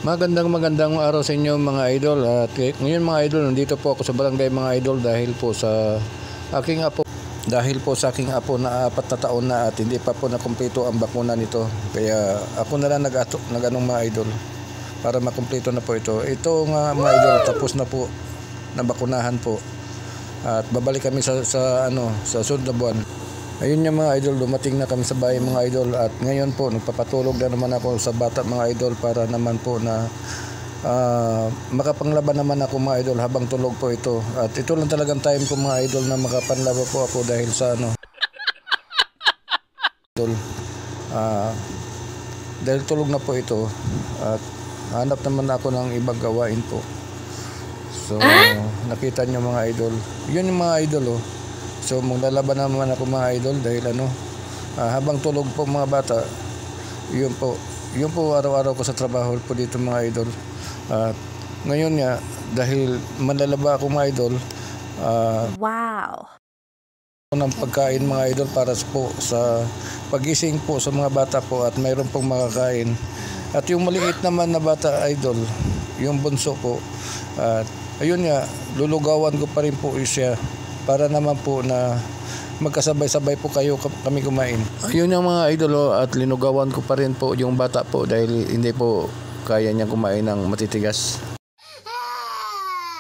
Magandang araw sa inyo mga idol. At ngayon mga idol, nandito po ako sa barangay mga idol dahil po sa aking apo. Na 4 na taon na at hindi pa po nakumpleto ang bakuna nito. Kaya ako na lang nag-anong mga idol para makumpleto na po ito. Ito nga mga idol, tapos na po na bakunahan po. At babalik kami sa sunod na buwan. Ayun yung mga idol, dumating na kami sa bahay mga idol at ngayon po nagpapatulog na naman ako sa bata mga idol para naman po na makapanglaban naman ako mga idol habang tulog po ito. At ito lang talagang time ko mga idol na makapanlaba po ako dahil sa idol. Dahil tulog na po ito at hanap naman ako ng ibang gawain po. So nakita nyo mga idol, yun yung mga idol. So maglalaban naman ako mga idol dahil habang tulog po mga bata, yun po araw-araw ko sa trabaho po dito mga idol. At ngayon nga dahil manlalaba ako mga idol, wow, ng pagkain mga idol para po sa pagising po sa mga bata po at mayroon pong makakain. At yung maliit naman na bata idol, yung bunso po, at ayun nga, lulugawan ko pa rin po siya para naman po na magkasabay-sabay po kami kumain. Ayun yung mga idol at linugawan ko pa rin po yung bata po dahil hindi po kaya niya kumain ng matitigas.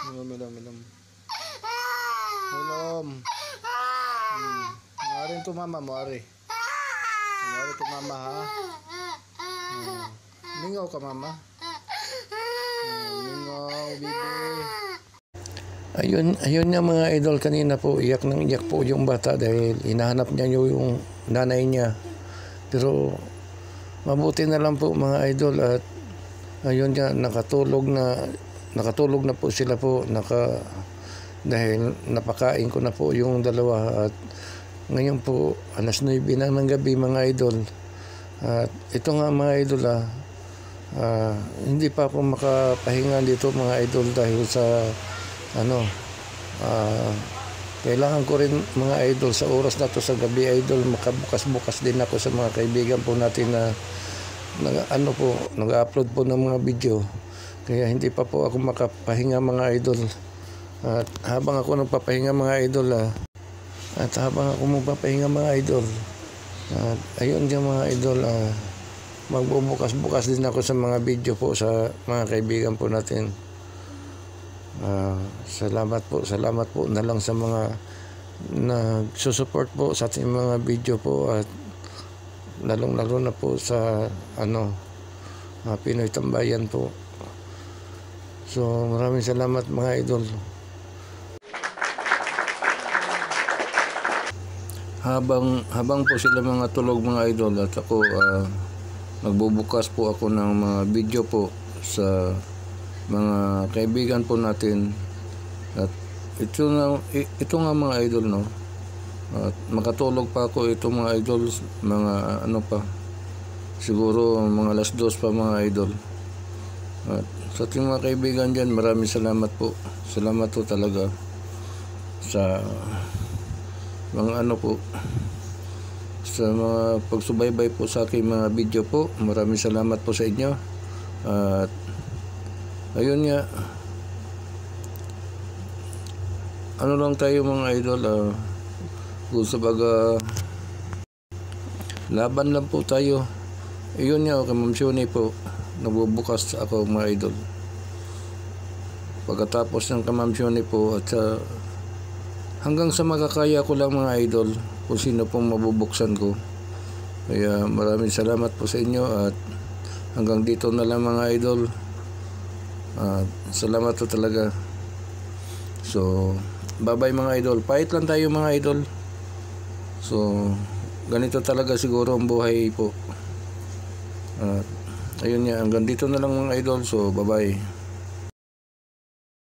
Milom. Maaari to mama, maaari. Maaari to mama ha. Mingaw ka mama. Mingaw, bibi. Ayun nga mga idol, kanina po iyak po yung bata dahil hinahanap niya yung nanay niya. Pero mabuti na lang po mga idol at ayun nga nakatulog na po sila po dahil napakain ko na po yung dalawa at ngayon po 9:00 na ng gabi mga idol. At ito nga mga idol hindi pa ako makapahinga dito mga idol dahil sa kailangan ko rin mga idol sa oras na to sa gabi idol makabukas-bukas din ako sa mga kaibigan po natin na nag-upload po ng mga video, kaya hindi pa po ako makapahinga mga idol. At habang ako nagpapahinga mga idol ayun dyan mga idol, magbubukas-bukas din ako sa mga video po sa mga kaibigan po natin. Salamat po na lang sa mga nagsusupport po sa ating mga video po at lalong-lalo na po sa Pinoy Tambayan po. So maraming salamat mga idol. Habang po sila mga tulog mga idol at ako nagbubukas po ako ng mga video po sa mga kaibigan po natin at ito nga mga idol at makatulog pa ako ito mga idol mga siguro mga 2:00 pa mga idol. At sa ating mga kaibigan dyan, maraming salamat po talaga sa mga sa mga pagsubaybay po sa aking mga video po. Maraming salamat po sa inyo at ayun nga, lang tayo mga idol, kung sabaga laban lang po tayo. Ayun nga, kay Ma'am Shoni po, nagbubukas ako mga idol. Pagkatapos ng kay Ma'am Shoni po at hanggang sa makakaya ko lang mga idol, kung sino pong mabubuksan ko. Kaya maraming salamat po sa inyo at hanggang dito na lang mga idol. Salamat po talaga. So bye-bye mga idol. Pahit lang tayo mga idol. So ganito talaga siguro ang buhay po. Ayun nga, hanggang dito na lang mga idol. So bye-bye.